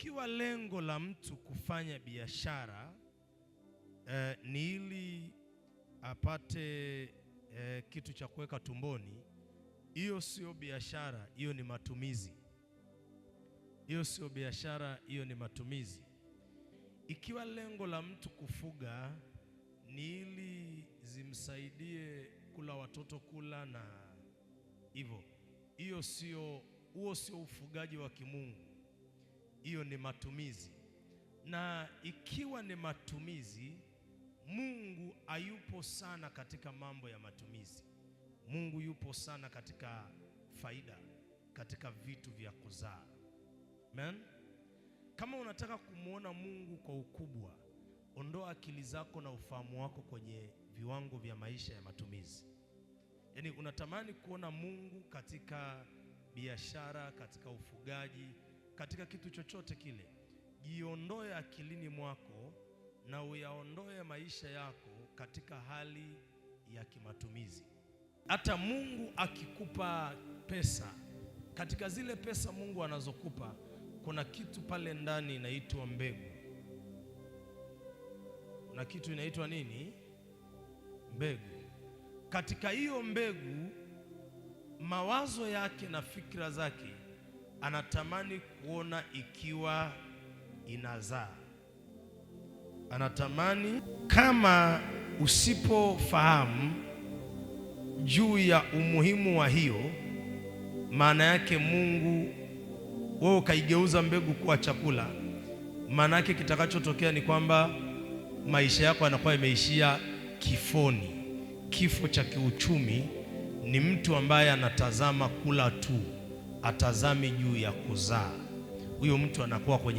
Ikiwa lengo la mtu kufanya biashara ni ili apate kitu cha kuweka tumboni, hiyo sio biashara, hiyo ni matumizi. Hiyo sio biashara, hiyo ni matumizi. Ikiwa lengo la mtu kufuga ni ili zimsaidie kula watoto kula na hivyo, huo sio ufugaji wa kimungu. Hiyo ni matumizi. Na ikiwa ni matumizi, Mungu hayupo sana katika mambo ya matumizi. Mungu yupo sana katika faida, katika vitu vya kuzaa. Amen. Kama unataka kumuona Mungu kwa ukubwa, ondoa akili zako na ufahamu wako kwenye viwango vya maisha ya matumizi. Yaani unatamani kuona Mungu katika biashara, katika ufugaji, katika kitu chochote kile, jiondoe akilini mwako na uyaondoe maisha yako katika hali ya kimatumizi. Hata Mungu akikupa pesa, katika zile pesa Mungu anazokupa, kuna kitu pale ndani inaitwa mbegu. Kuna kitu inaitwa nini? Mbegu. Katika hiyo mbegu, mawazo yake na fikra zake anatamani kuona ikiwa inazaa. Anatamani, kama usipofahamu juu ya umuhimu wa hiyo, maana yake Mungu, wewe ukaigeuza mbegu kuwa chakula, maana yake kitakachotokea ni kwamba maisha yako yanakuwa yameishia kifoni. Kifo cha kiuchumi ni mtu ambaye anatazama kula tu, atazami juu ya kuzaa. Huyo mtu anakuwa kwenye